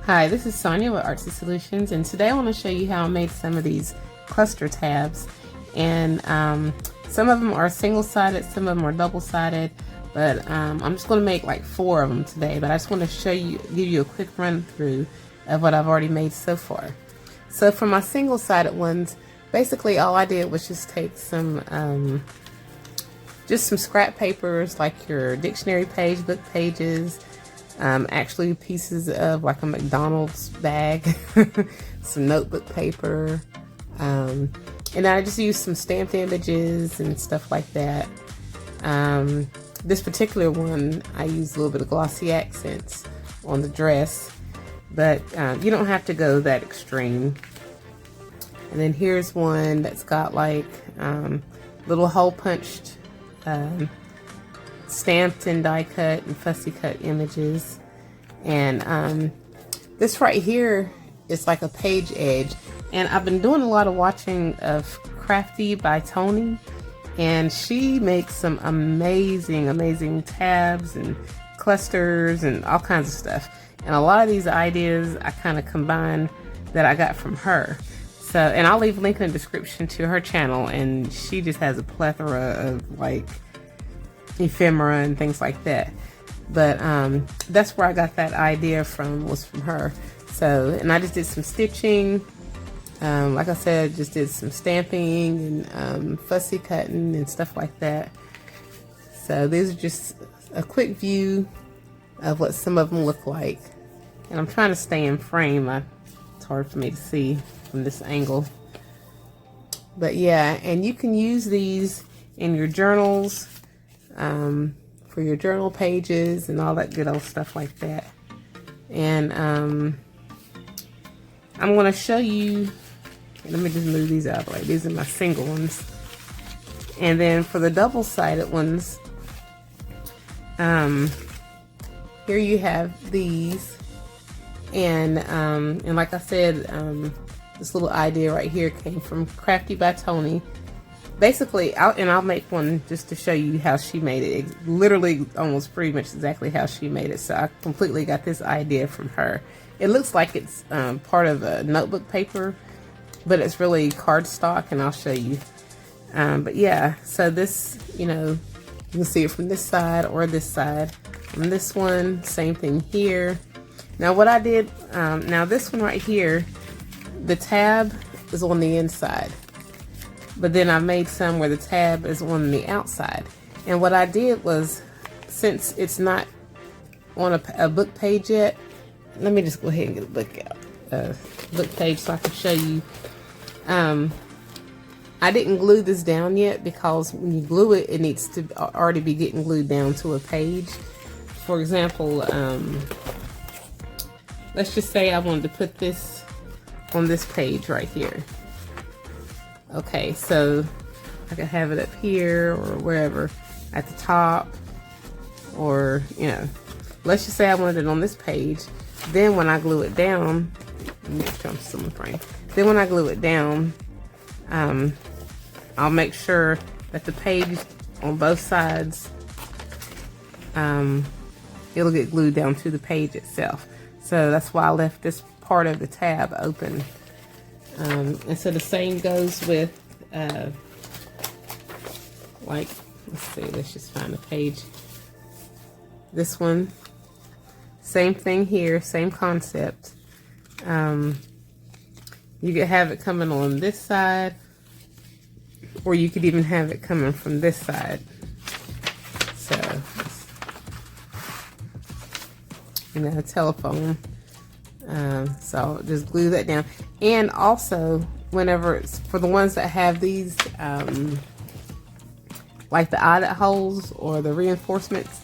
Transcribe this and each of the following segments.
Hi, this is Sonia with Artsy Solutions, and today I want to show you how I made some of these cluster tabs. And some of them are single-sided, some of them are double-sided, but I'm just going to make like 4 of them today. But I just want to show you, give you a quick run through of what I've already made so far. So for my single-sided ones, basically all I did was just take some scrap papers, like your dictionary page, book pages, actually pieces of like a McDonald's bag, some notebook paper, and I just used some stamped images and stuff like that. This particular one, I used a little bit of glossy accents on the dress, but you don't have to go that extreme. And then here's one that's got like little hole punched stamped and die cut and fussy cut images. And this right here is like a page edge, and I've been doing a lot of watching of Crafty by Tony, and she makes some amazing tabs and clusters and all kinds of stuff. And a lot of these ideas I kind of combine that I got from her. So, and I'll leave a link in the description to her channel, and she just has a plethora of like ephemera and things like that. But that's where I got that idea from, was from her. So, and I just did some stitching, like I said, just did some stamping and fussy cutting and stuff like that. So these are just a quick view of what some of them look like, and I'm trying to stay in frame. It's hard for me to see from this angle, but yeah. And you can use these in your journals, for your journal pages and all that good old stuff like that. And I'm going to show you, let me just move these out of the way. These are my single ones. And then for the double-sided ones, here you have these. And like I said, this little idea right here came from Crafty by Tony. Basically, I'll make one just to show you how she made it. It's literally almost pretty much exactly how she made it. So I completely got this idea from her. It looks like it's part of a notebook paper, but it's really cardstock, and I'll show you. But yeah, so this, you know, you can see it from this side or this side. From this one, same thing here. Now what I did, now this one right here, the tab is on the inside. But then I made some where the tab is on the outside. And what I did was, since it's not on a book page yet, let me just go ahead and get a book page so I can show you. I didn't glue this down yet, because when you glue it, it needs to already be getting glued down to a page. For example, let's just say I wanted to put this on this page right here. Okay, so I could have it up here or wherever, at the top, or, you know, let's just say I wanted it on this page. Then when I glue it down, let me jump some frame. Then when I glue it down, I'll make sure that the page on both sides, it'll get glued down to the page itself. So that's why I left this part of the tab open. And so the same goes with, like, let's see, let's just find a page. This one, same thing here, same concept. You could have it coming on this side, or you could even have it coming from this side. So, you know, telephone. So I'll just glue that down. And also, whenever it's for the ones that have these, like the eyelet holes or the reinforcements,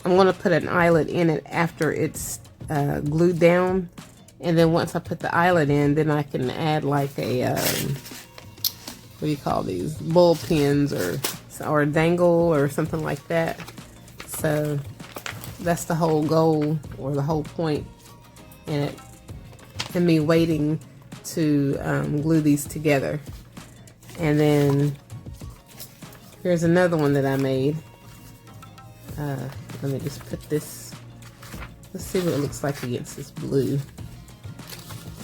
I'm going to put an eyelet in it after it's glued down. And then once I put the eyelet in, then I can add like a, what do you call these? Bull pins or a dangle or something like that. So that's the whole goal, or the whole point in it, and me waiting to glue these together. And then here's another one that I made. Let me just put this, let's see what it looks like against this blue.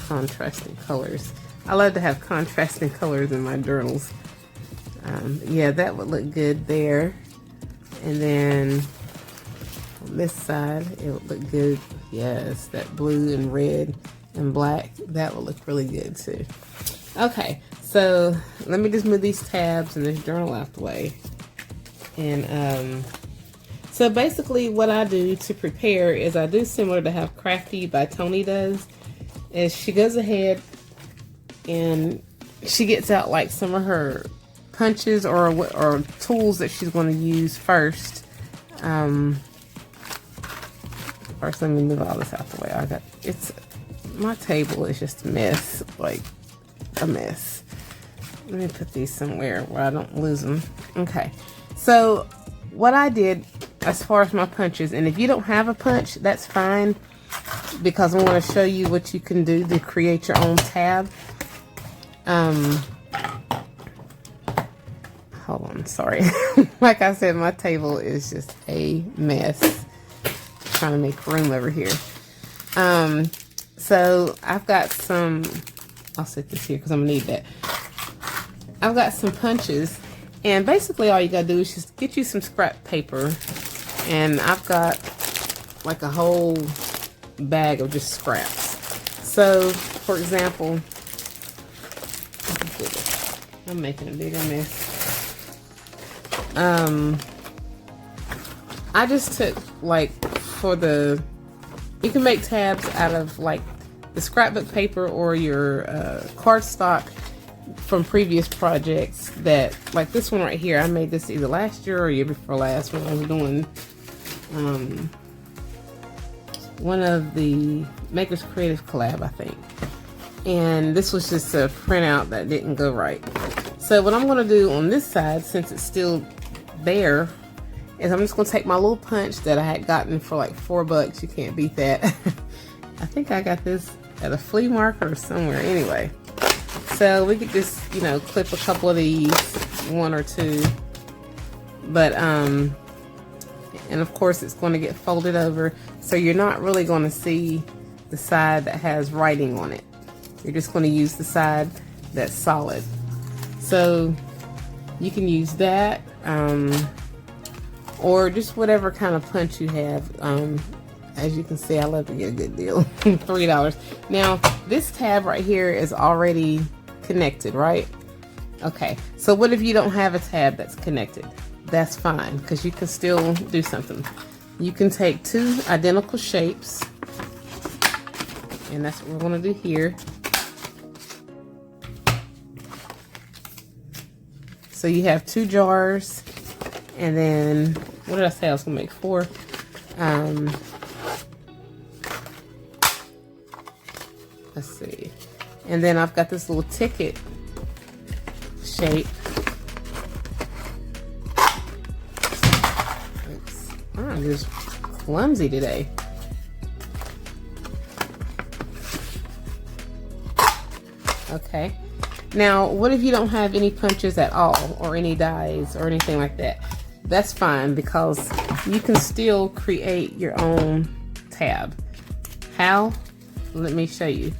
contrasting colors. I love to have contrasting colors in my journals. Yeah, that would look good there. And then on this side, it would look good. Yes, that blue and red and black, that would look really good too. Okay, so let me just move these tabs and this journal out the way. And so basically what I do to prepare is I do similar to how Crafty by Tony does, is she goes ahead and she gets out like some of her punches or tools that she's going to use first. First, let me move all this out the way. My table is just a mess, like a mess. Let me put these somewhere where I don't lose them. Okay, so what I did as far as my punches, and if you don't have a punch, that's fine, because I want to show you what you can do to create your own tab. Hold on, sorry. Like I said, my table is just a mess. Trying to make room over here. So I've got some, I'll set this here because I'm gonna need that. I've got some punches, and basically all you gotta do is just get you some scrap paper, and I've got like a whole bag of just scraps. So for example, I'm making a bigger mess. I just took like, you can make tabs out of like the scrapbook paper or your cardstock from previous projects, that like this one right here, I made this either last year or year before last when I was doing one of the Makers Creative collab, I think. And this was just a printout that didn't go right. So what I'm gonna do on this side, since it's still there, is I'm just gonna take my little punch that I had gotten for like $4. You can't beat that. I think I got this at a flea market or somewhere. Anyway, so we could just, you know, clip a couple of these, one or two. But and of course it's going to get folded over, so you're not really going to see the side that has writing on it. You're just going to use the side that's solid. So you can use that, or just whatever kind of punch you have. As you can see, I love to get a good deal. $3. Now this tab right here is already connected, right? Okay, so what if you don't have a tab that's connected? That's fine, because you can still do something. You can take two identical shapes, and that's what we're going to do here. So you have two jars, and then, what did I say I was going to make? 4. Let's see. And then I've got this little ticket shape. Oops. I'm just clumsy today. Okay. Now, what if you don't have any punches at all, or any dies, or anything like that? That's fine, because you can still create your own tab. How? Let me show you.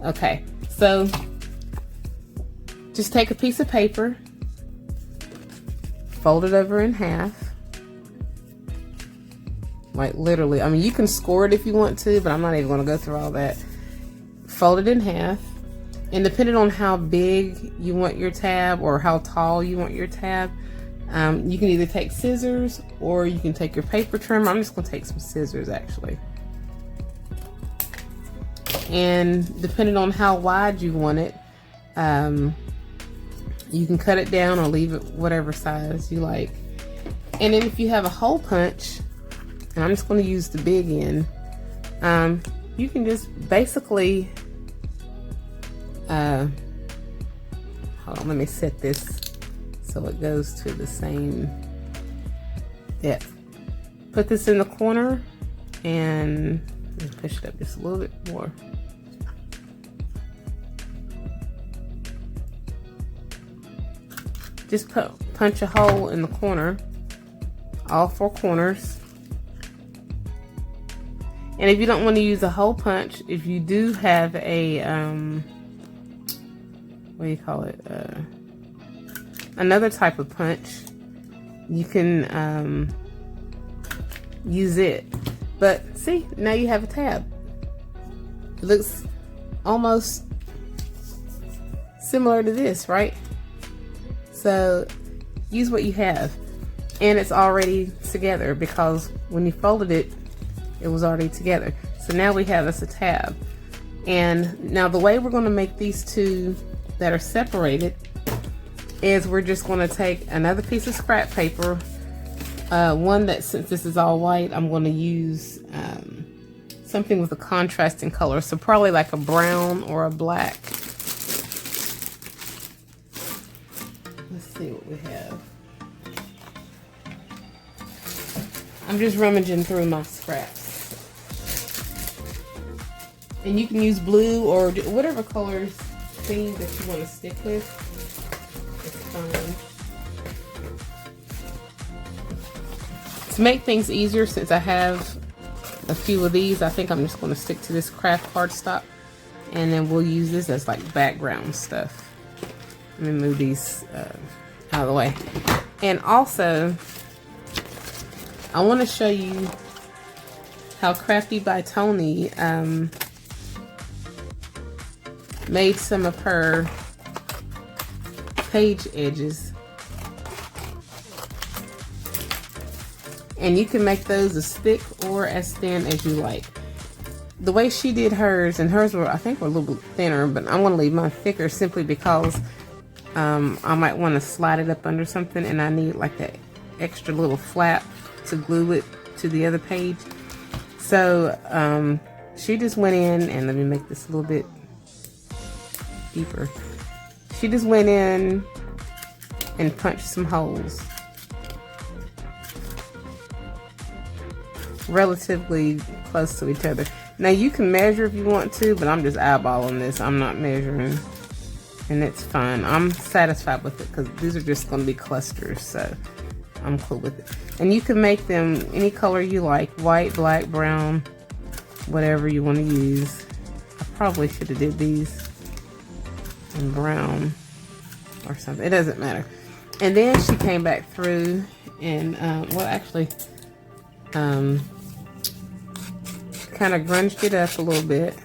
Okay, so just take a piece of paper, fold it over in half. Like literally, I mean, you can score it if you want to, but I'm not even going to go through all that. Fold it in half. And depending on how big you want your tab or how tall you want your tab, you can either take scissors or you can take your paper trimmer. I'm just going to take some scissors actually. And depending on how wide you want it, you can cut it down or leave it whatever size you like. And then if you have a hole punch, and I'm just going to use the big end, you can just basically hold on, let me set this so it goes to the same depth. Put this in the corner, and let me push it up just a little bit more. Just punch a hole in the corner, all 4 corners. And if you don't want to use a hole punch, if you do have a what do you call it, another type of punch, you can use it. But see, now you have a tab. It looks almost similar to this, right? So use what you have. And it's already together, because when you folded it, it was already together. So now we have us a tab. And now the way we're going to make these two that are separated is we're just going to take another piece of scrap paper, one that, since this is all white, I'm going to use something with a contrasting color, so probably like a brown or a black. Let's see what we have. I'm just rummaging through my scraps. And you can use blue or whatever colors theme that you want to stick with. It's fine. To make things easier, since I have a few of these, I think I'm just going to stick to this craft cardstock, and then we'll use this as like background stuff. Let me move these out of the way. And also, I want to show you how Crafty by Tony made some of her page edges. And you can make those as thick or as thin as you like. The way she did hers, and hers were, I think, were a little bit thinner, but I'm going to leave mine thicker simply because I might want to slide it up under something, and I need like that extra little flap to glue it to the other page. So she just went in, and let me make this a little bit deeper. She just went in and punched some holes relatively close to each other. Now you can measure if you want to, but I'm just eyeballing this. I'm not measuring, and it's fine. I'm satisfied with it because these are just going to be clusters, so I'm cool with it. And you can make them any color you like, white, black, brown, whatever you want to use. I probably should have did these in brown or something. It doesn't matter. And then she came back through and well, actually kind of grunged it up a little bit.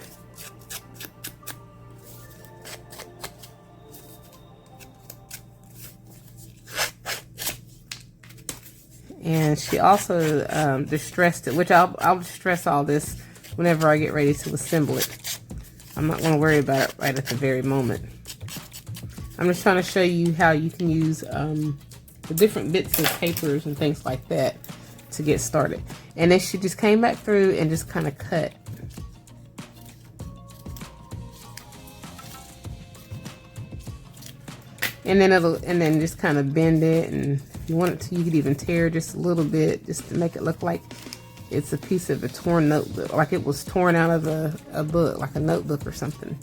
And she also distressed it, which I'll distress all this whenever I get ready to assemble it. I'm not going to worry about it right at the very moment. I'm just trying to show you how you can use the different bits of papers and things like that to get started. And then she just came back through and just kind of cut. And then just kind of bend it, and if you want it to, you could even tear just a little bit just to make it look like it's a piece of a torn notebook, like it was torn out of a book, like a notebook or something.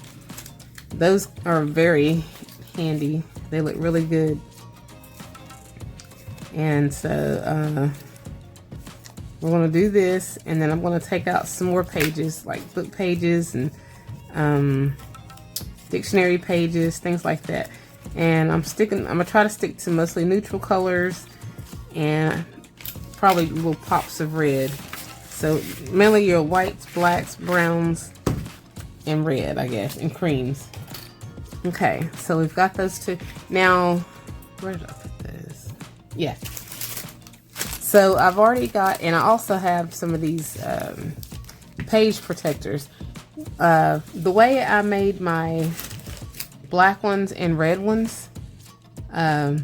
Those are very handy. They look really good. And so we're going to do this, and then I'm going to take out some more pages, like book pages and dictionary pages, things like that. And I'm going to try to stick to mostly neutral colors and probably little pops of red. So mainly your whites, blacks, browns, and red, I guess, and creams. Okay, so we've got those two. Now, where did I put those? Yeah. So I've already got, and I also have some of these page protectors. The way I made my black ones and red ones, hold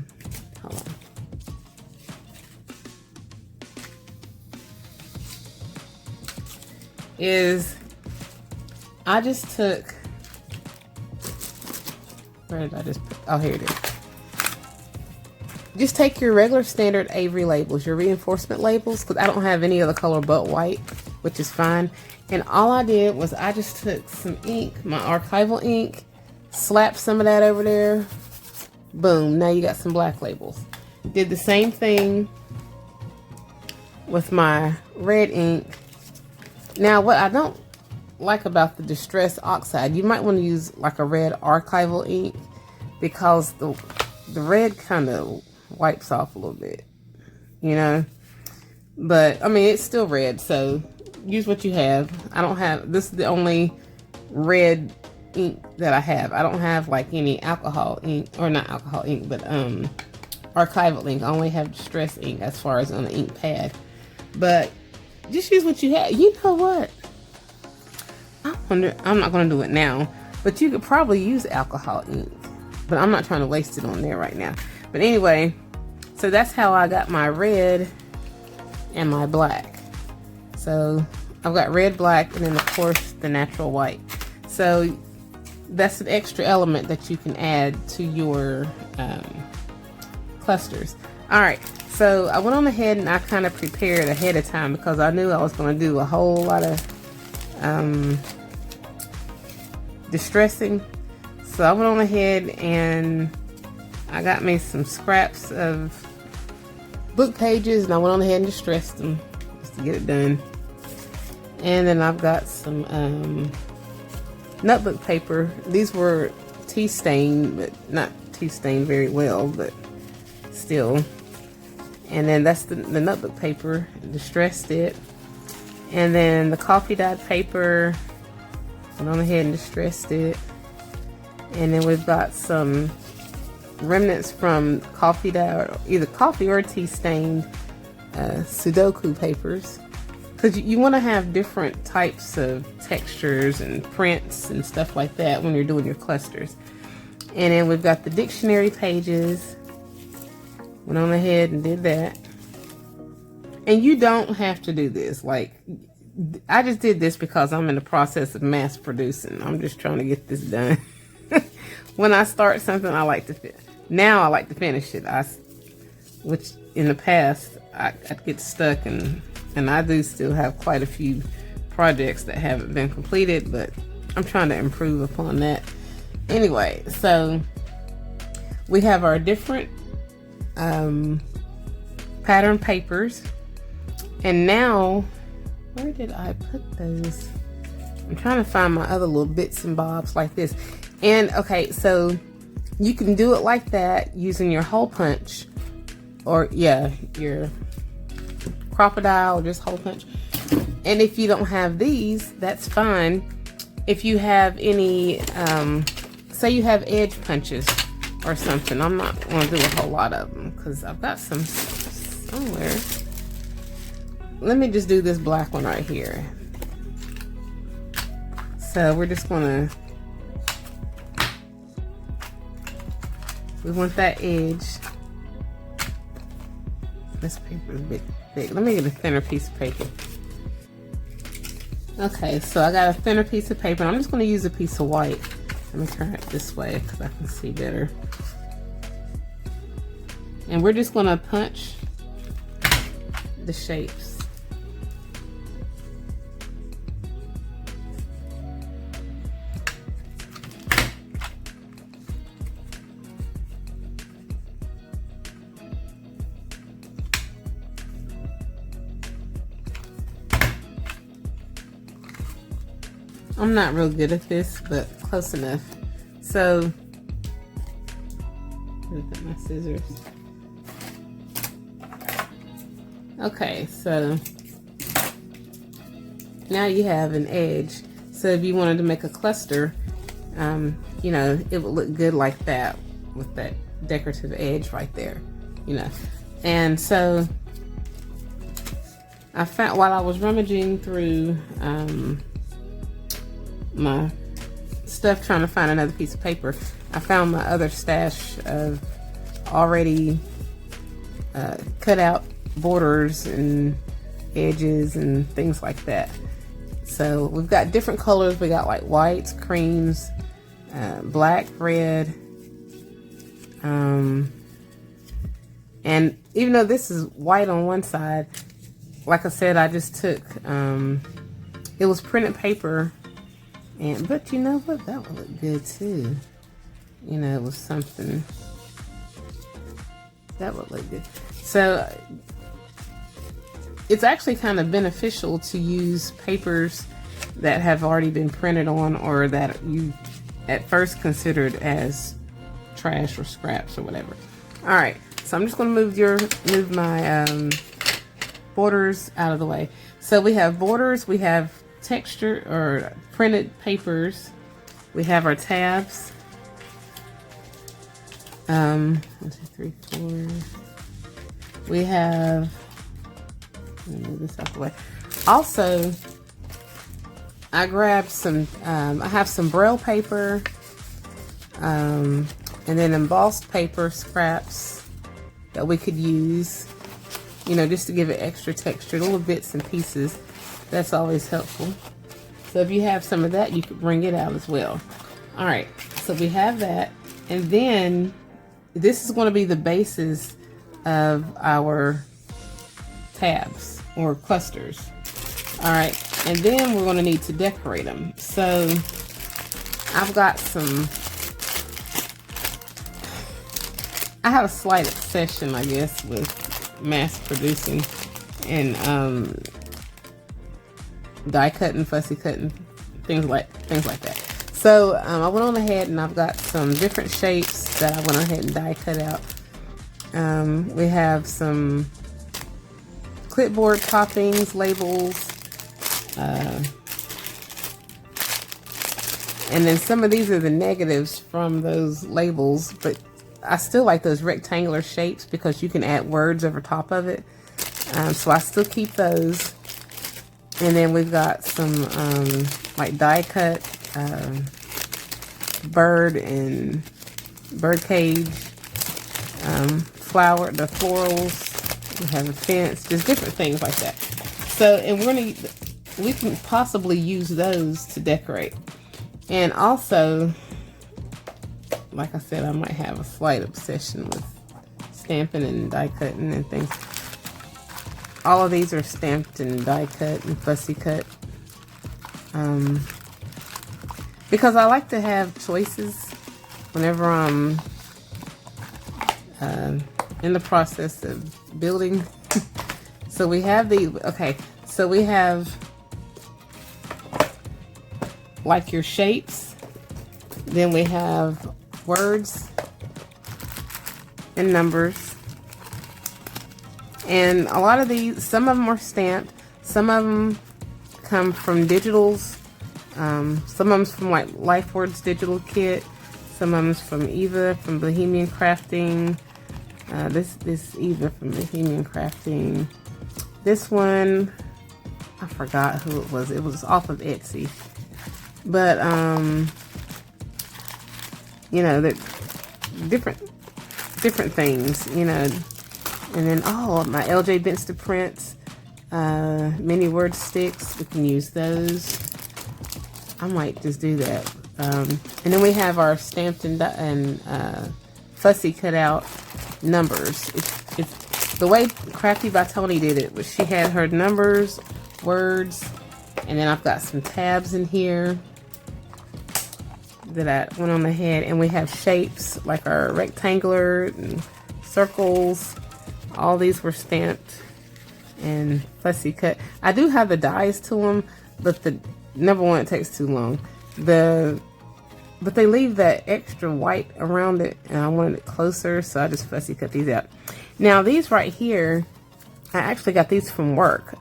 on. Is I just took, where did I just put, oh, here it is. Just take your regular standard Avery labels, your reinforcement labels, because I don't have any other color but white, which is fine. And all I did was I just took some ink, my archival ink, slapped some of that over there. Boom, now you got some black labels. Did the same thing with my red ink. Now, what I don't like about the Distress Oxide, you might want to use like a red archival ink, because the red kind of wipes off a little bit, you know. But I mean, it's still red, so use what you have. I don't have, this is the only red ink that I have. I don't have like any alcohol ink, or not alcohol ink, but archival ink. I only have Distress ink as far as on the ink pad. But just use what you have. You know what? I wonder, I'm not going to do it now, but you could probably use alcohol ink. But I'm not trying to waste it on there right now. But anyway, so that's how I got my red and my black. So I've got red, black, and then of course the natural white. So that's an extra element that you can add to your clusters. All right, so I went on ahead and I kind of prepared ahead of time because I knew I was going to do a whole lot of distressing. So I went on ahead and I got me some scraps of book pages and I went on ahead and distressed them just to get it done. And then I've got some notebook paper. These were tea stained, but not tea stained very well, but still. And then that's the notebook paper, distressed it. And then the coffee dyed paper, went on ahead and distressed it. And then we've got some remnants from coffee dye, or either coffee or tea stained Sudoku papers. Because you want to have different types of textures and prints and stuff like that when you're doing your clusters. And then we've got the dictionary pages. Went on ahead and did that. And you don't have to do this. Like, I just did this because I'm in the process of mass producing. I'm just trying to get this done. When I start something, I like to now I like to finish it. Which in the past I'd get stuck, and I do still have quite a few projects that haven't been completed, but I'm trying to improve upon that. Anyway, so we have our different pattern papers, and now where did I put those? I'm trying to find my other little bits and bobs like this. And okay, so you can do it like that using your hole punch, or yeah, your crocodile, or just hole punch. And if you don't have these, that's fine. If you have any, say you have edge punches or something, I'm not going to do a whole lot of them because I've got some somewhere. Let me just do this black one right here. So we're just going to, we want that edge. This paper is big. Let me get a thinner piece of paper. Okay, so I got a thinner piece of paper. I'm just going to use a piece of white. Let me turn it this way because I can see better. And we're just going to punch the shapes. I'm not real good at this, but close enough. So, look at my scissors. Okay, so now you have an edge. So if you wanted to make a cluster, you know, it would look good like that with that decorative edge right there, you know. And so I found, while I was rummaging through my stuff trying to find another piece of paper, I found my other stash of already cut out borders and edges and things like that. So we've got different colors. We got like whites, creams, black, red, and even though this is white on one side, like I said, I just took it was printed paper. And, but you know what, that would look good too. You know, it was something that would look good. So it's actually kind of beneficial to use papers that have already been printed on, or that you at first considered as trash or scraps or whatever. All right, so I'm just going to move my borders out of the way. So we have borders, we have texture or printed papers, we have our tabs. 1, 2, 3, 4. We have, let me move this out the way. Also, I grabbed some, I have some Braille paper, and then embossed paper scraps that we could use, you know, just to give it extra texture, little bits and pieces. That's always helpful. So if you have some of that, you could bring it out as well. All right, so we have that, and then this is going to be the basis of our tabs or clusters. All right, and then we're going to need to decorate them. So I've got some, I have a slight obsession, I guess, with mass producing and die cutting, fussy cutting, things like that. So I went on ahead and I've got some different shapes that I went ahead and die cut out. We have some clipboard toppings, labels, and then some of these are the negatives from those labels, but I still like those rectangular shapes because you can add words over top of it. So I still keep those. And then we've got some like die cut bird and bird cage, flower, the florals. We have a fence, just different things like that. So, and we can possibly use those to decorate. And also, like I said, I might have a slight obsession with stamping and die cutting and things. All of these are stamped and die cut and fussy cut. Because I like to have choices whenever I'm in the process of building. So we have so we have like your shapes, then we have words and numbers, and a lot of these, some of them are stamped, some of them come from digitals, some of them's from like LifeWords digital kit, some of them's from Eva from Bohemian Crafting. This Eva from Bohemian Crafting. This one, I forgot who it was. It was off of Etsy. But you know, they're different things, you know. And then my ljbinstaprints mini word sticks, we can use those. I might just do that. And then we have our stamped and fussy cut out numbers. It's the way Crafty by Tony did it, was she had her numbers, words, and then I've got some tabs in here that I went on ahead, and we have shapes like our rectangular and circles. All these were stamped and fussy cut. I do have the dies to them, but number one, it takes too long. But they leave that extra white around it, and I wanted it closer, so I just fussy cut these out. Now these right here, I actually got these from work.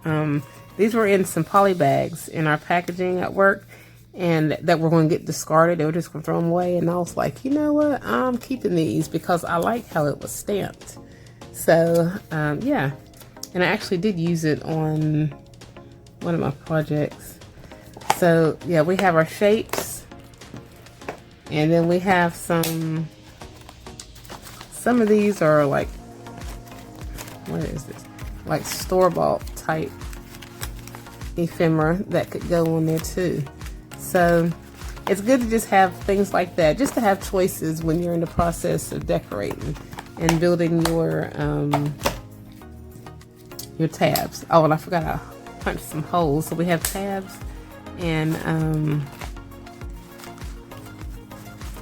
These were in some poly bags in our packaging at work, and that were going to get discarded. They were just going to throw them away, and I was like, you know what? I'm keeping these because I like how it was stamped. So yeah, and I actually did use it on one of my projects. So yeah, we have our shapes, and then we have some of these are like, what is this? Like store-bought type ephemera that could go on there too. So it's good to just have things like that, just to have choices when you're in the process of decorating and building your tabs. Oh, and I forgot I punched some holes. So we have tabs and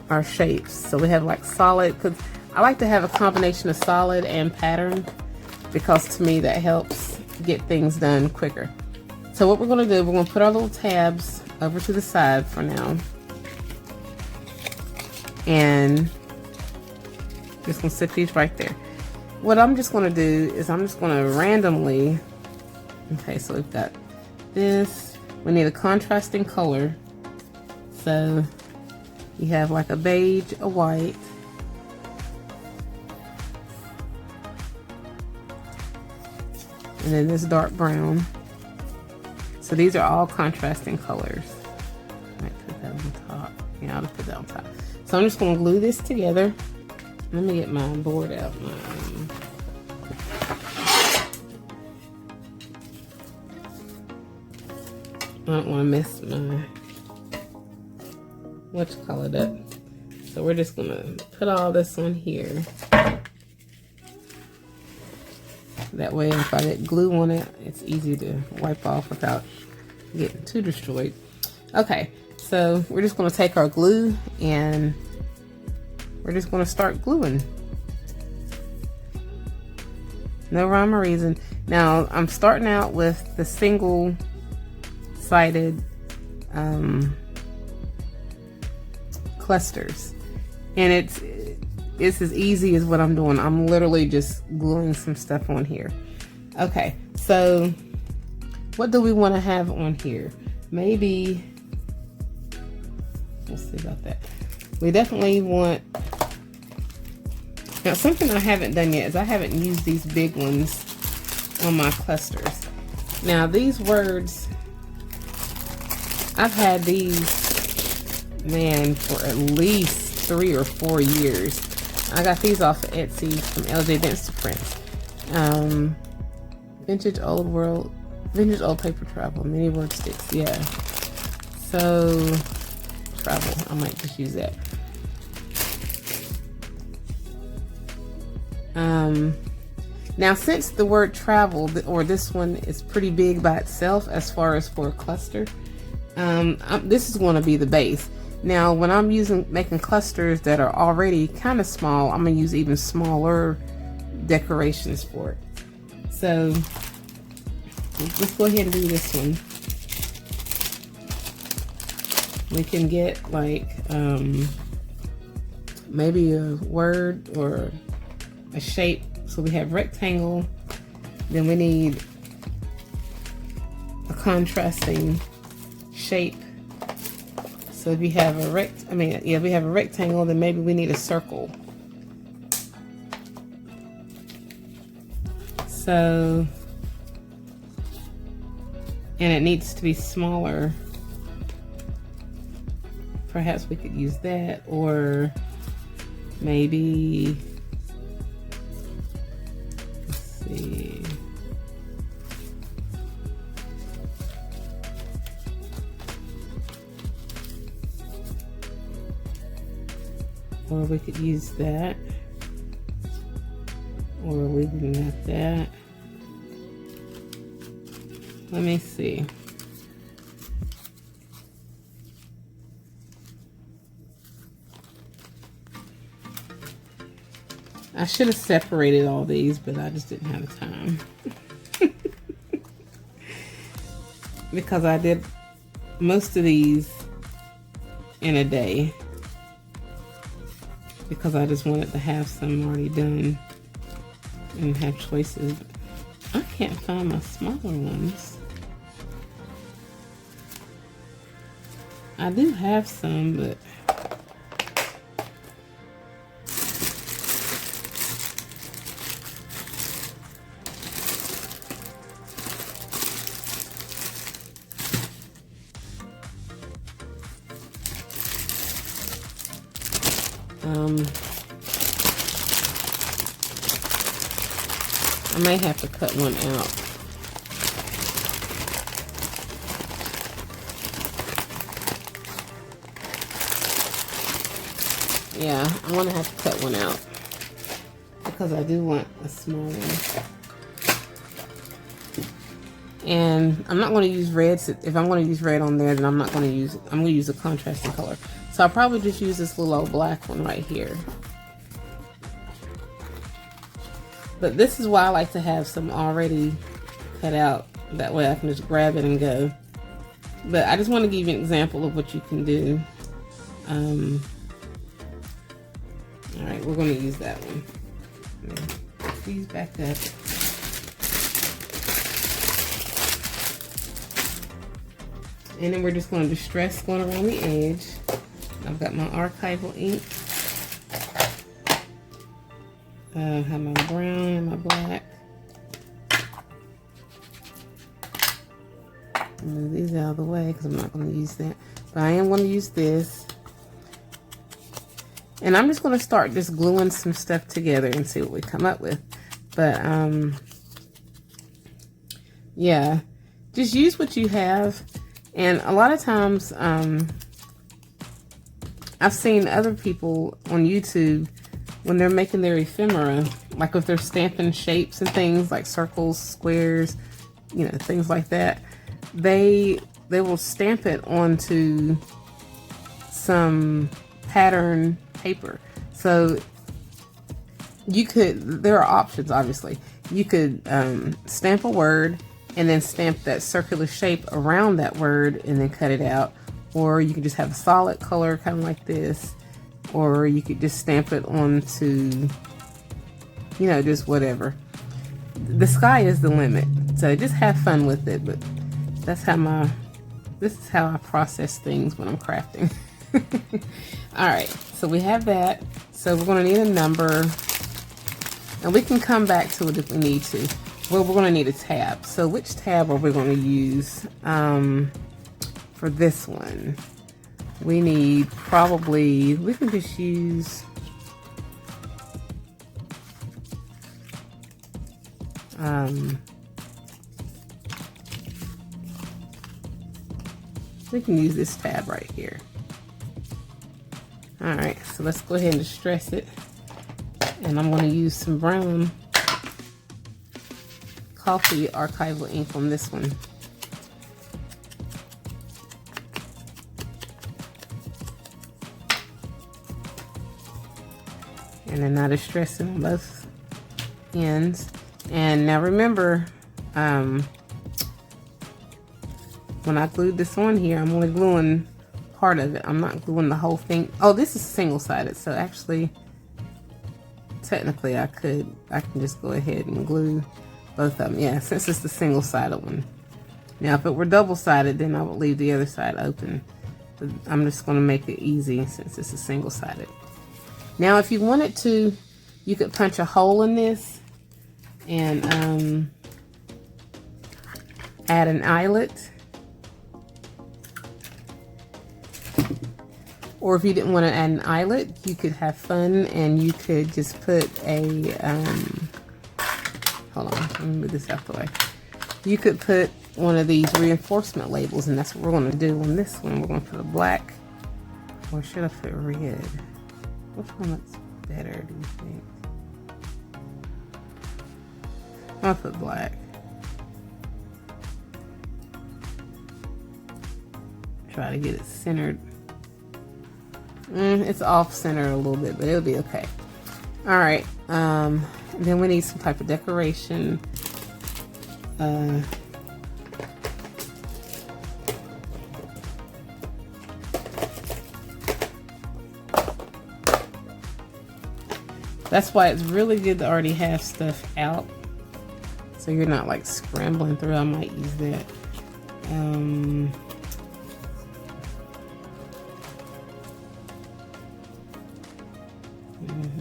our shapes. So we have like solid, because I like to have a combination of solid and pattern, because to me that helps get things done quicker. So what we're going to do, we're going to put our little tabs over to the side for now. And just going to stick these right there. What I'm just going to do is I'm just going to randomly, okay, so we've got this. We need a contrasting color. So you have like a beige, a white, and then this dark brown. So these are all contrasting colors. I might put that on top. Yeah, I'll put that on top. So I'm just going to glue this together. Let me get my board out. I don't want to mess my colored up. So we're just going to put all this on here. That way if I get glue on it, it's easy to wipe off without getting too destroyed. Okay, so we're just going to take our glue and we're just going to start gluing. No rhyme or reason. Now I'm starting out with the single sided clusters, and it's as easy as what I'm doing. I'm literally just gluing some stuff on here. Okay, so what do we want to have on here? Maybe, let's see about that. We definitely want, now something I haven't done yet is I haven't used these big ones on my clusters. Now these words, I've had these, man, for at least 3 or 4 years. I got these off of Etsy from ljbinstaprints. Vintage old paper travel, mini word sticks, yeah. So, travel, I might just use that. Now since the word travel, or this one is pretty big by itself as far as for a cluster, this is going to be the base. Now when I'm making clusters that are already kind of small, I'm going to use even smaller decorations for it. So let's go ahead and do this one. We can get like maybe a word or a shape. So we have rectangle, then we need a contrasting shape. So if you have a we have a rectangle, then maybe we need a circle. So, and it needs to be smaller. Perhaps we could use that, or maybe, let's see. Or we could use that, or we can have that. Let me see. I should have separated all these, but I just didn't have the time. Because I did most of these in a day. Because I just wanted to have some already done and have choices. I can't find my smaller ones. I do have some, but I may have to cut one out. Yeah, I'm gonna have to cut one out because I do want a small one. And I'm not going to use red. So if I'm going to use red on there, then I'm not going to use it. I'm going to use a contrasting color. So I'll probably just use this little old black one right here. But this is why I like to have some already cut out. That way I can just grab it and go. But I just want to give you an example of what you can do. Alright, we're going to use that one. Put these back up. And then we're just going to distress going around the edge. I've got my archival ink. I have my brown and my black. Move these out of the way because I'm not going to use that. But I am going to use this. And I'm just going to start just gluing some stuff together and see what we come up with. But, yeah. Just use what you have. And a lot of times, I've seen other people on YouTube when they're making their ephemera, like if they're stamping shapes and things like circles, squares, you know, things like that, they will stamp it onto some pattern paper. So you could, there are options obviously. You could stamp a word and then stamp that circular shape around that word and then cut it out. Or you could just have a solid color kind of like this. Or you could just stamp it onto, you know, just whatever. The sky is the limit. So just have fun with it. But that's how this is how I process things when I'm crafting. Alright, so we have that. So we're going to need a number. And we can come back to it if we need to. Well, we're going to need a tab. So which tab are we going to use for this one? We need probably, we can just use we can use this tab right here. Alright, so let's go ahead and distress it. And I'm going to use some brown coffee archival ink on this one. And then now distressing on both ends. And now remember, when I glued this on here, I'm only gluing part of it. I'm not gluing the whole thing. Oh, this is single-sided, so actually, technically I can just go ahead and glue both of them. Yeah, since it's the single-sided one. Now, if it were double-sided, then I would leave the other side open. But I'm just going to make it easy since it's a single-sided. Now, if you wanted to, you could punch a hole in this and add an eyelet. Or if you didn't want to add an eyelet, you could have fun and you could just put a, hold on, let me move this out the way. You could put one of these reinforcement labels, and that's what we're going to do on this one. We're going to put a black, or should I put red? Which one looks better, do you think? I'll put black. Try to get it centered. It's off center a little bit, but it'll be okay. Alright, then we need some type of decoration. That's why it's really good to already have stuff out, so you're not like scrambling through. I might use that.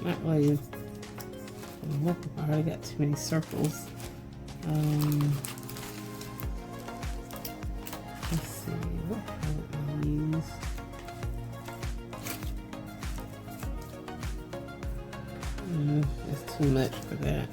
Not really. I already got too many circles. Let's see, what color do I use? That's too much for that.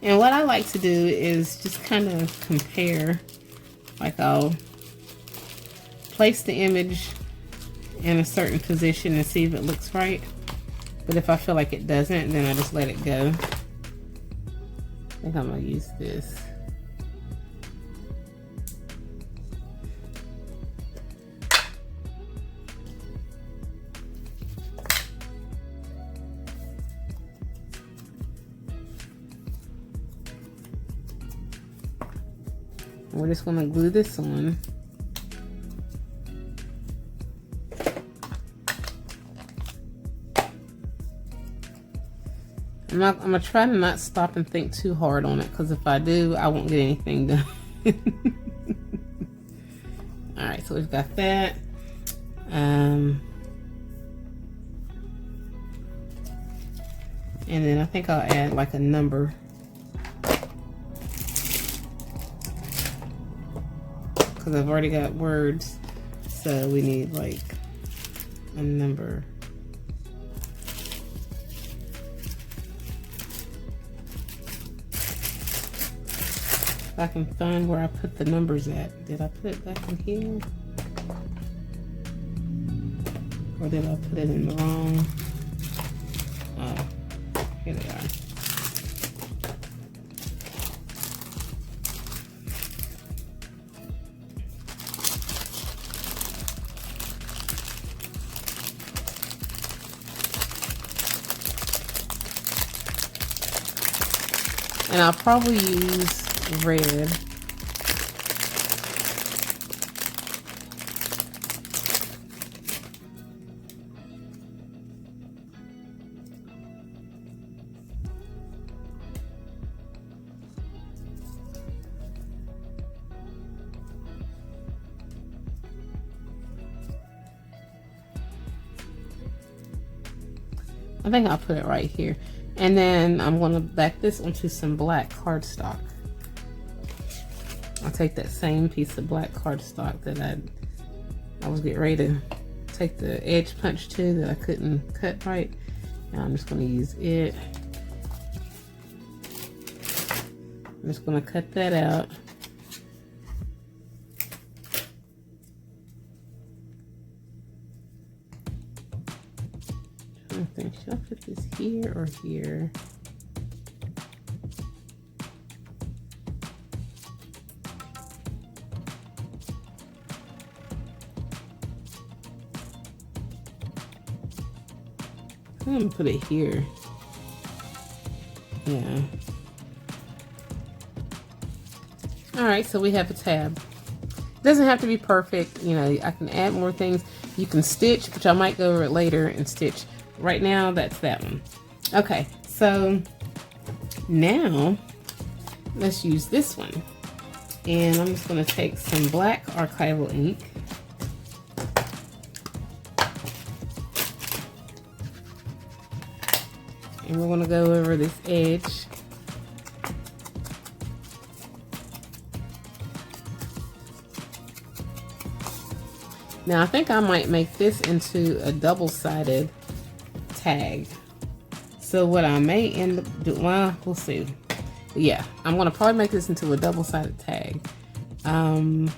And what I like to do is just kind of compare. Like I'll place the image in a certain position and see if it looks right. But if I feel like it doesn't, then I just let it go. I think I'm gonna use this. We're just gonna glue this on. I'm gonna try to not stop and think too hard on it, because if I do, I won't get anything done. All right, so we've got that. And then I think I'll add like a number. Because I've already got words, so we need like a number. If I can find where I put the numbers at. Did I put it back in here? Or did I put it in the wrong? Oh, here they are. And I'll probably use red. I think I'll put it right here. And then I'm going to back this onto some black cardstock. I'll take that same piece of black cardstock that I was getting ready to take the edge punch to that I couldn't cut right. Now I'm just going to use it. I'm just going to cut that out. I think, should I put this here or here? I'm gonna put it here. Yeah. All right, so we have a tab. It doesn't have to be perfect. You know, I can add more things. You can stitch, which I might go over it later and stitch. Right now, that's that one. Okay, so now let's use this one. And I'm just gonna take some black archival ink. And we're gonna go over this edge. Now I think I might make this into a double-sided tag. So what I may end up doing, well, we'll see. Yeah, I'm gonna probably make this into a double-sided tag. I'm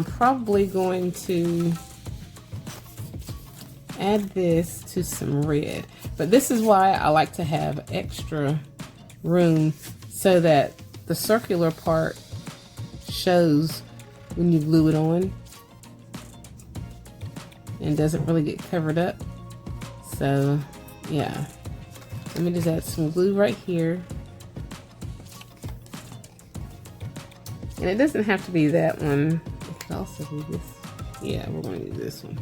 probably going to add this to some red, but this is why I like to have extra room so that the circular part shows when you glue it on and doesn't really get covered up. So yeah, let me just add some glue right here. And it doesn't have to be that one. It could also be this. Yeah, we're going to use this one.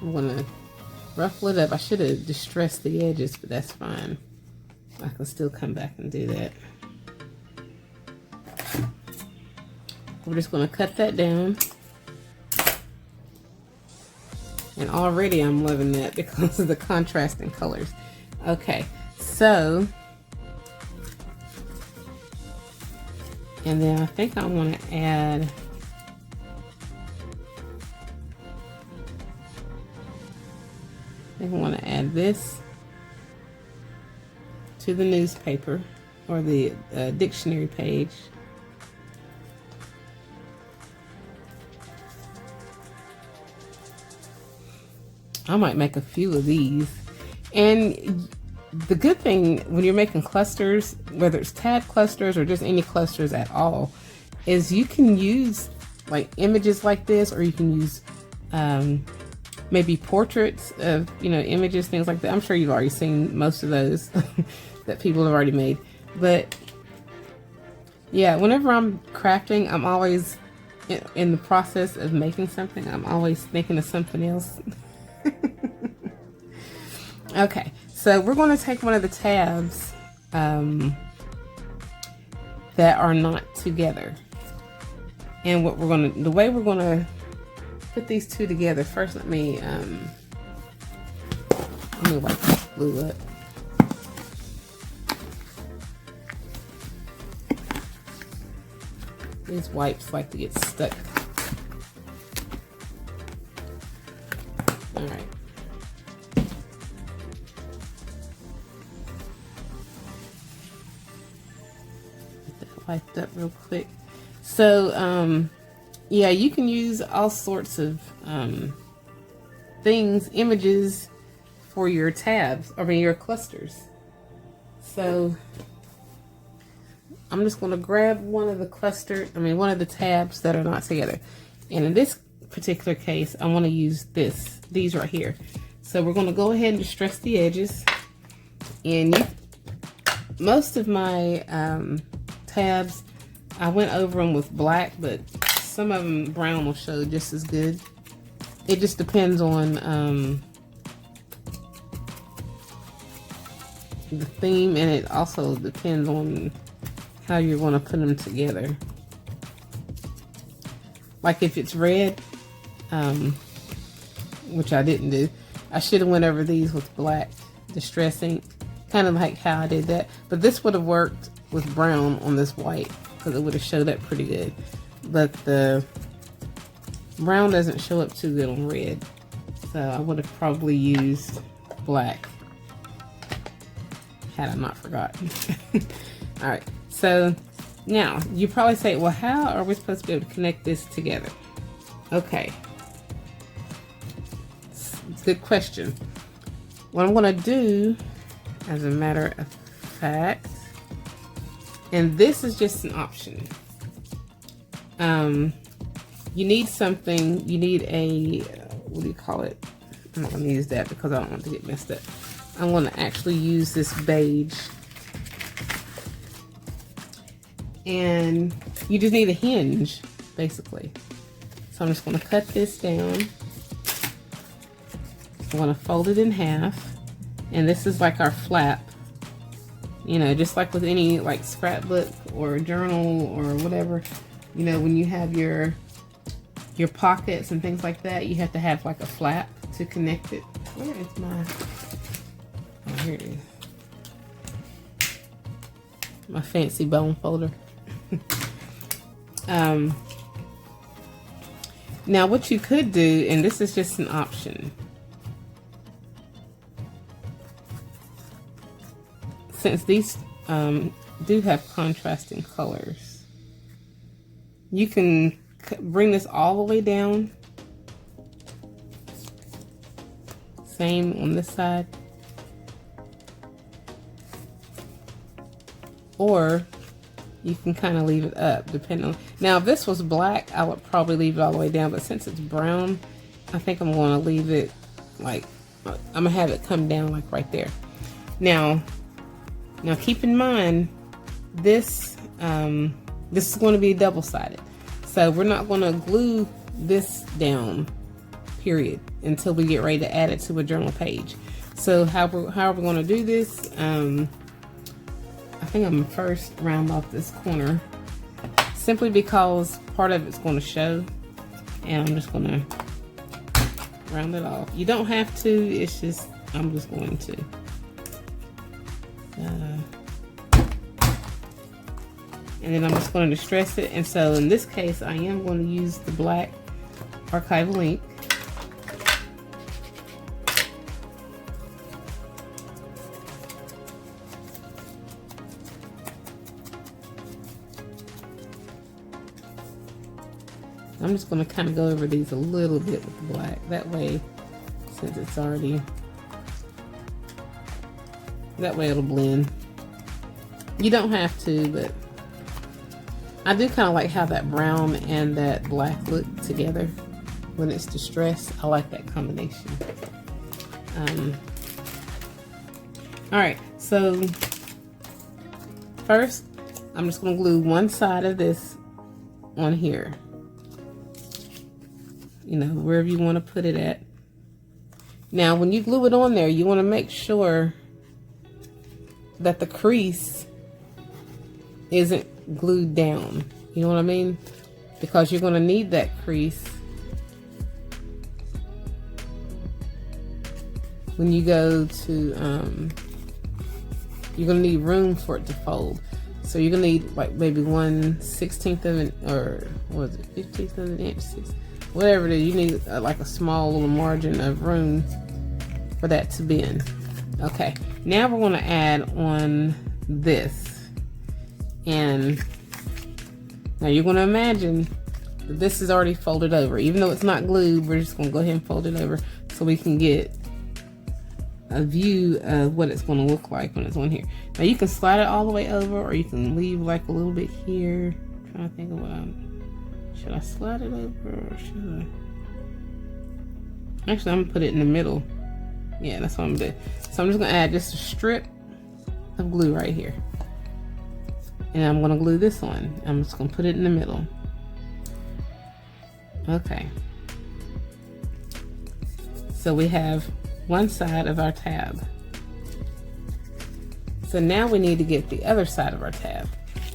I'm gonna ruffle it up. I should have distressed the edges, but that's fine. I can still come back and do that. We're just gonna cut that down. And already I'm loving that because of the contrasting colors. Okay, so And then I think I want to add this to the newspaper or the dictionary page. I might make a few of these. And the good thing when you're making clusters, whether it's tab clusters or just any clusters at all, is you can use like images like this, or you can use maybe portraits of, you know, images, things like that. I'm sure you've already seen most of those that people have already made. But yeah, whenever I'm crafting, I'm always in the process of making something. I'm always thinking of something else. Okay, so we're going to take one of the tabs that are not together, and what we're going to, the way we're going to put these two together. First, let me wipe this glue up. These wipes like to get stuck. All right. Wiped up real quick. So yeah, you can use all sorts of things, images for your tabs, I mean your clusters. So I'm just going to grab one of the tabs that are not together, and in this particular case I want to use these right here. So we're going to go ahead and distress the edges, and most of my tabs, I went over them with black, but some of them brown will show just as good. It just depends on the theme, and it also depends on how you're going to put them together. Like if it's red, which I didn't do, I should have went over these with black distress ink, kind of like how I did that. But this would have worked with brown on this white, because it would have showed up pretty good. But the brown doesn't show up too good on red, so I would have probably used black had I not forgotten. All right, so now you probably say, well, how are we supposed to be able to connect this together? Okay, good question. What I'm going to do, as a matter of fact, and this is just an option. You need something, you need a, what do you call it? I'm not going to use that because I don't want to get messed up. I'm going to actually use this beige. And you just need a hinge, basically. So I'm just going to cut this down. I'm going to fold it in half. And this is like our flap. You know, just like with any like scrapbook or journal or whatever, you know, when you have your pockets and things like that, you have to have like a flap to connect it. Where is my, oh, here it is. My fancy bone folder. Now what you could do, and this is just an option, since these do have contrasting colors, you can bring this all the way down. Same on this side. Or you can kind of leave it up, depending on. Now, if this was black, I would probably leave it all the way down, but since it's brown, I think I'm going to leave it like, I'm going to have it come down like right there. Now keep in mind, this is going to be double-sided. So we're not going to glue this down, period, until we get ready to add it to a journal page. So how are we going to do this? I think I'm gonna first round off this corner, simply because part of it's going to show, and I'm just going to round it off. You don't have to, it's just, I'm just going to. and then I'm just going to distress it. And so in this case, I am going to use the black archival ink. I'm just going to kind of go over these a little bit with the black. That way, since it's already, that way it'll blend. You don't have to, but I do kind of like how that brown and that black look together when it's distressed. I like that combination. All right, so first I'm just going to glue one side of this on here. You know, wherever you want to put it at. Now, when you glue it on there, you want to make sure that the crease isn't glued down. You know what I mean? Because you're going to need that crease when you go to, you're going to need room for it to fold. So you're going to need like maybe 1/16 of an, or what was it, 15th of an inch, whatever it is. You need like a small little margin of room for that to bend. Okay, now we're going to add on this, and now you're going to imagine that this is already folded over. Even though it's not glued, we're just going to go ahead and fold it over so we can get a view of what it's going to look like when it's on here. Now you can slide it all the way over, or you can leave like a little bit here. I'm trying to think of what should I slide it over, or should I? Actually, I'm gonna put it in the middle. Yeah, that's what I'm gonna do. So I'm just gonna add just a strip of glue right here, and I'm gonna glue this on. I'm just gonna put it in the middle. Okay. So we have one side of our tab. So now we need to get the other side of our tab.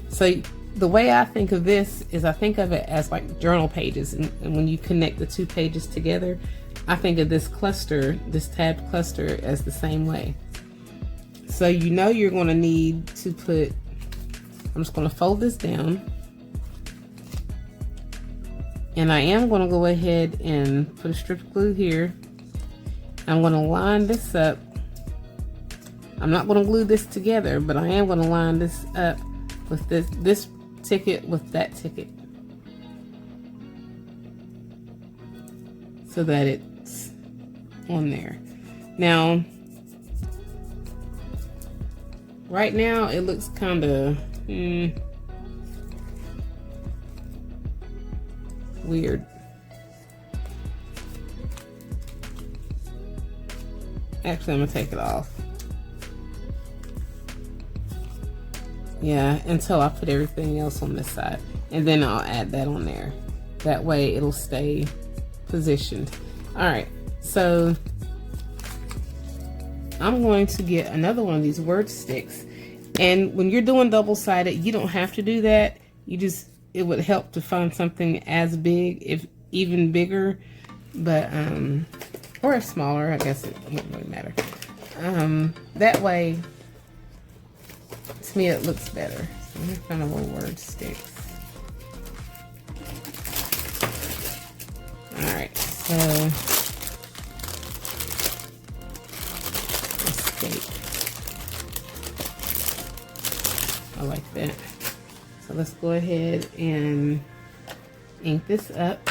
So the way I think of this is I think of it as like journal pages, and when you connect the two pages together, I think of this cluster, this tab cluster, as the same way. So you know you're going to need to put, I'm just going to fold this down, and I am going to go ahead and put a strip of glue here. I'm going to line this up. I'm not going to glue this together, but I am going to line this up with this ticket with that ticket, so that it's on there. Now, right now it looks kind of weird. Actually, I'm gonna take it off. Yeah, until I put everything else on this side, and then I'll add that on there. That way it'll stay positioned. All right, so I'm going to get another one of these word sticks, and when you're doing double-sided, you don't have to do that. You just, it would help to find something as big, if even bigger, but or smaller. I guess it wouldn't really matter. That way, to me, it looks better. So I'm gonna find a little word sticks. All right, so escape. I like that. So let's go ahead and ink this up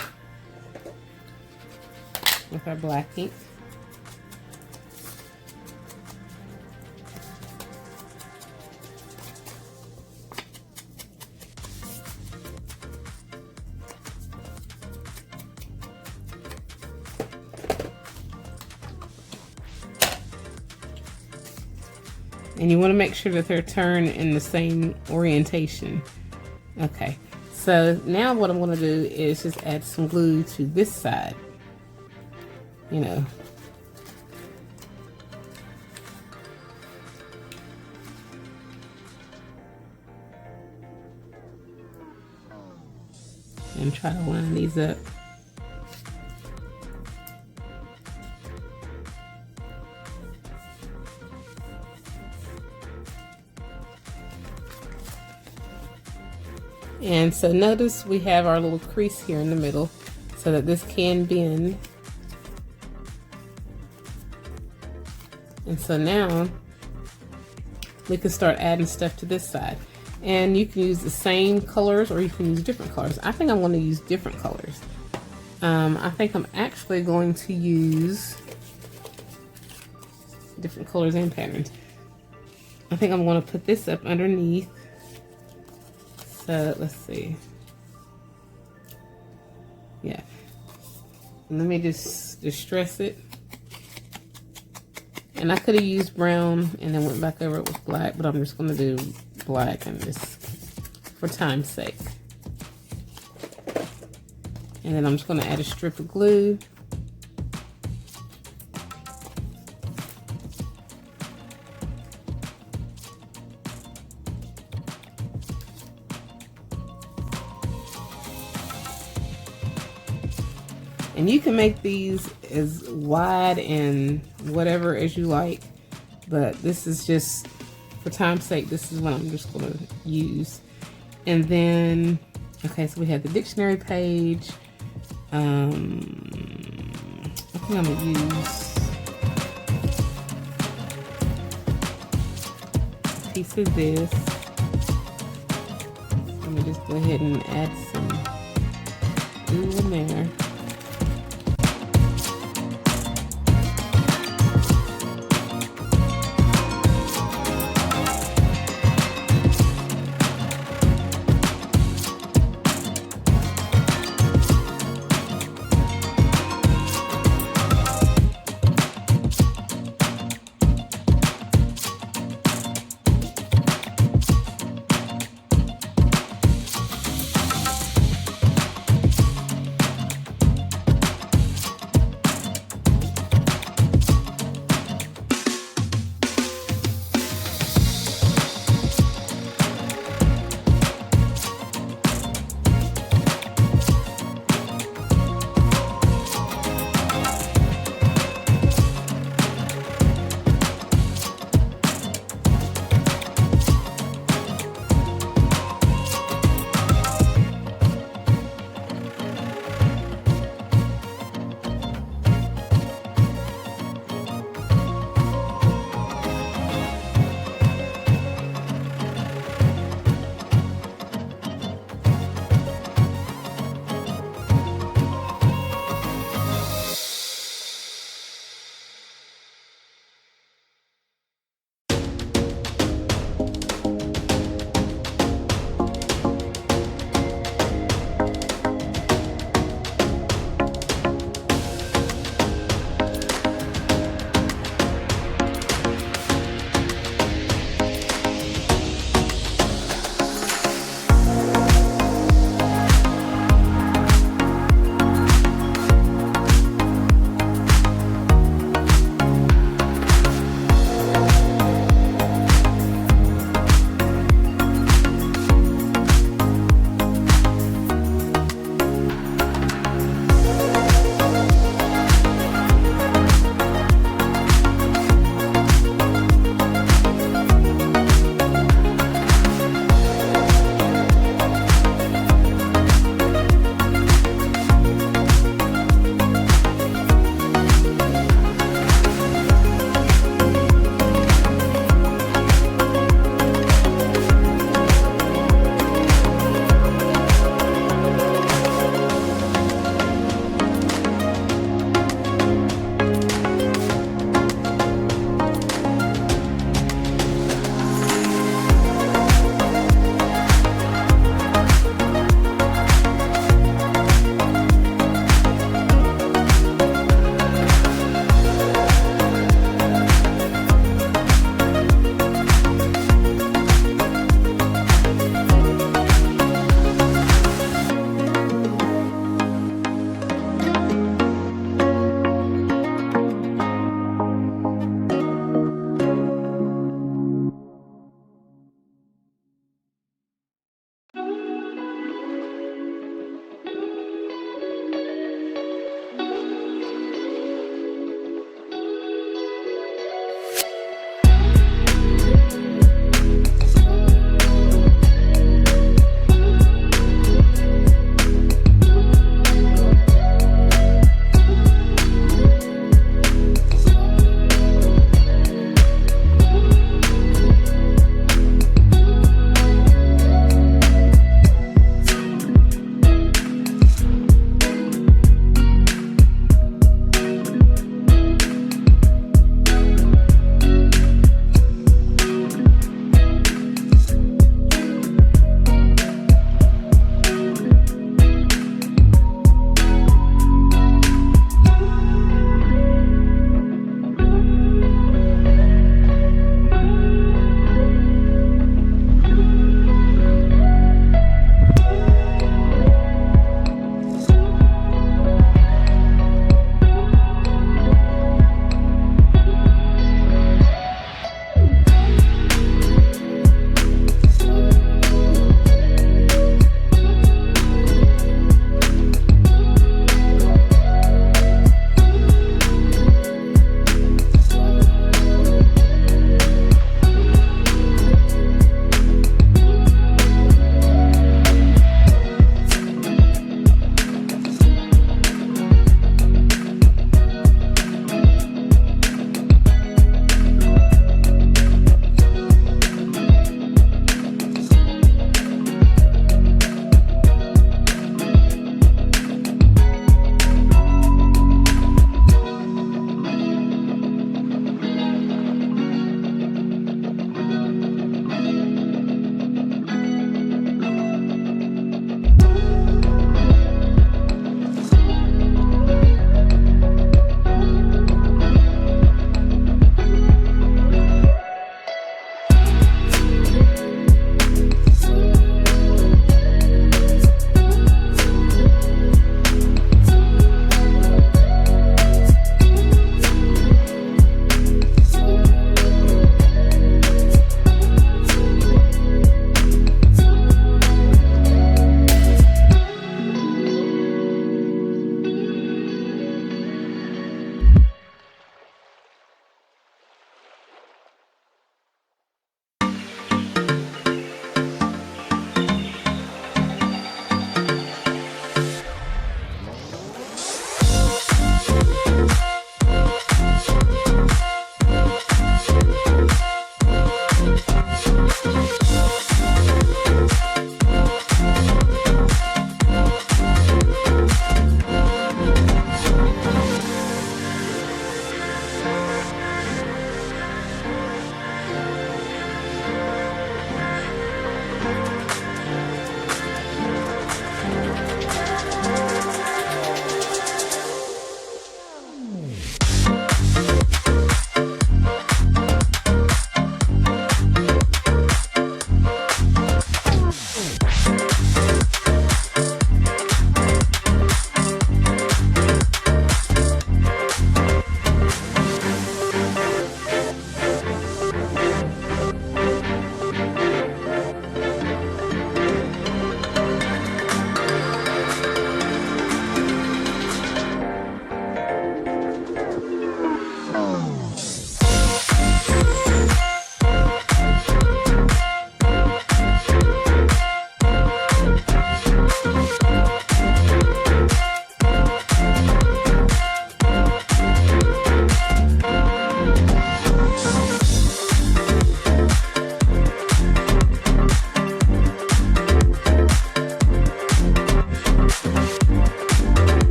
with our black ink. And you want to make sure that they're turned in the same orientation. Okay, so now what I'm going to do is just add some glue to this side. You know. And try to line these up. And so notice we have our little crease here in the middle so that this can bend. And so now we can start adding stuff to this side. And you can use the same colors or you can use different colors. I think I'm going to use different colors. I think I'm actually going to use different colors and patterns. I think I'm going to put this up underneath. So let's see. Yeah. Let me just distress it. And I could have used brown and then went back over it with black, but I'm just going to do black and just for time's sake. And then I'm just going to add a strip of glue. And you can make these as wide and whatever as you like, but this is just, for time's sake, this is what I'm just going to use. And then, okay, so we have the dictionary page. I think I'm going to use a piece of this. Let me just go ahead and add some glue in there.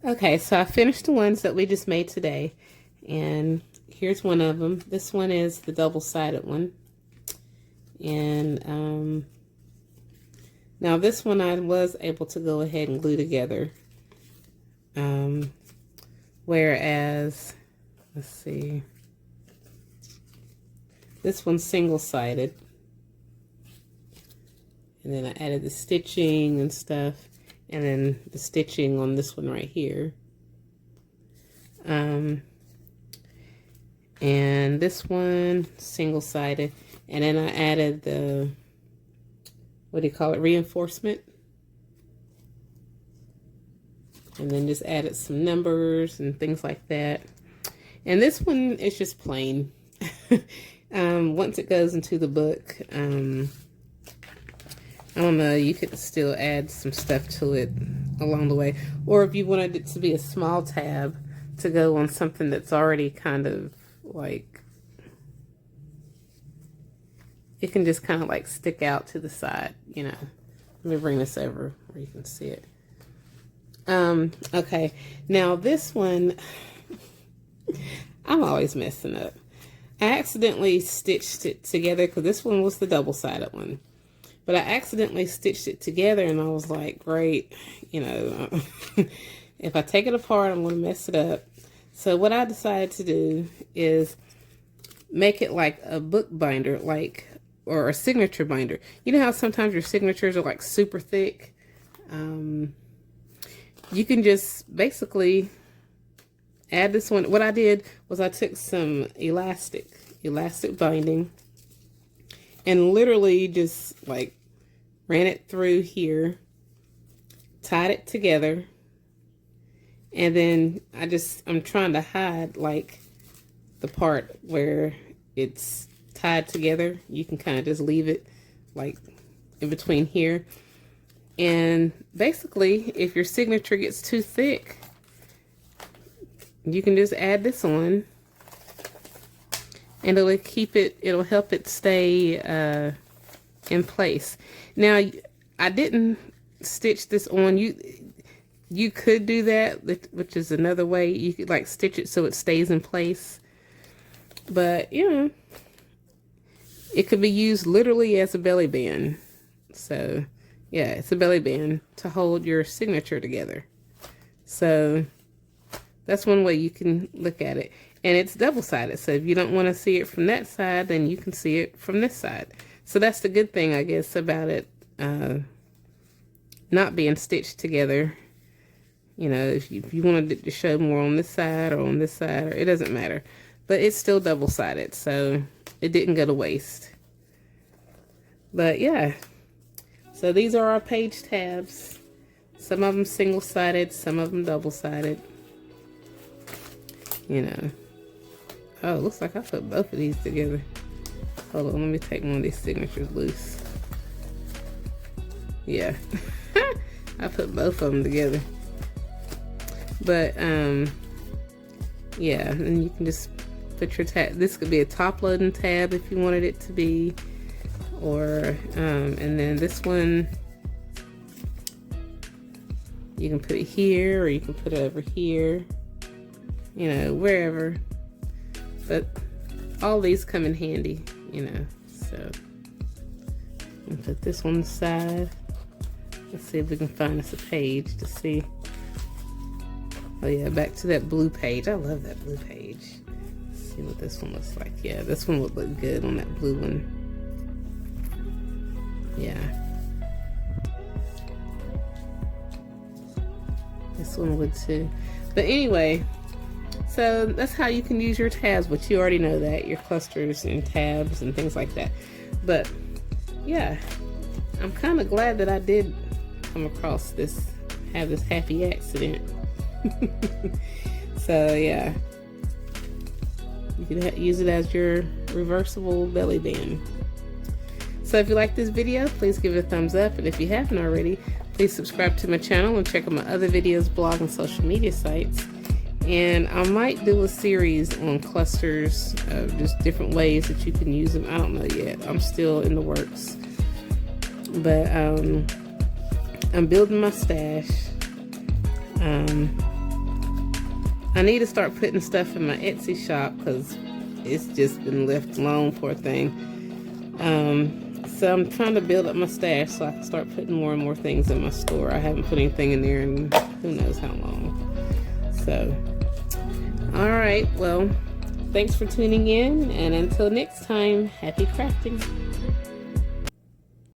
Okay, so I finished the ones that we just made today, and here's one of them. This one is the double-sided one, and now this one I was able to go ahead and glue together, whereas, let's see, this one's single-sided, and then I added the stitching and stuff. And then the stitching on this one right here. And this one, single-sided. And then I added the, what do you call it, reinforcement. And then just added some numbers and things like that. And this one is just plain. Once it goes into the book, I don't know, you could still add some stuff to it along the way. Or if you wanted it to be a small tab to go on something that's already kind of like, it can just kind of like stick out to the side, you know. Let me bring this over where you can see it. Okay, now this one, I'm always messing up. I accidentally stitched it together because this one was the double-sided one. But I accidentally stitched it together, and I was like, great, you know, if I take it apart, I'm going to mess it up. So what I decided to do is make it like a book binder, like, or a signature binder. You know how sometimes your signatures are like super thick? You can just basically add this one. What I did was I took some elastic binding, and literally just like ran it through here, tied it together, and then I'm trying to hide like the part where it's tied together. You can kind of just leave it like in between here. And basically, if your signature gets too thick, you can just add this on, and it'll help it stay in place. Now, I didn't stitch this on. You could do that, which is another way. You could like stitch it so it stays in place. But, you know, it could be used literally as a belly band. So, yeah, it's a belly band to hold your signature together. So, that's one way you can look at it. And it's double-sided, so if you don't want to see it from that side, then you can see it from this side. So that's the good thing, I guess, about it not being stitched together. You know, if you wanted it to show more on this side or on this side, or it doesn't matter. But it's still double-sided, so it didn't go to waste. But yeah, so these are our page tabs. Some of them single-sided, some of them double-sided. You know. Oh, it looks like I put both of these together. Hold on, let me take one of these signatures loose. Yeah. I put both of them together. But, yeah, and you can just put your tab. This could be a top-loading tab if you wanted it to be. Or, and then this one, you can put it here, or you can put it over here. You know, wherever. But all these come in handy, you know, so. And put this on the side. Let's see if we can find us a page to see. Oh yeah, back to that blue page. I love that blue page. Let's see what this one looks like. Yeah, this one would look good on that blue one. Yeah. This one would too. But anyway, so that's how you can use your tabs, but you already know that, your clusters and tabs and things like that. But yeah, I'm kind of glad that I did come across this, have this happy accident. So yeah, you can use it as your reversible belly band. So if you like this video, please give it a thumbs up, and if you haven't already, please subscribe to my channel and check out my other videos, blog, and social media sites. And I might do a series on clusters of just different ways that you can use them. I don't know yet. I'm still in the works. But I'm building my stash. I need to start putting stuff in my Etsy shop because it's just been left alone, poor thing. So I'm trying to build up my stash so I can start putting more and more things in my store. I haven't put anything in there in who knows how long. So, all right, well, thanks for tuning in, and until next time, happy crafting.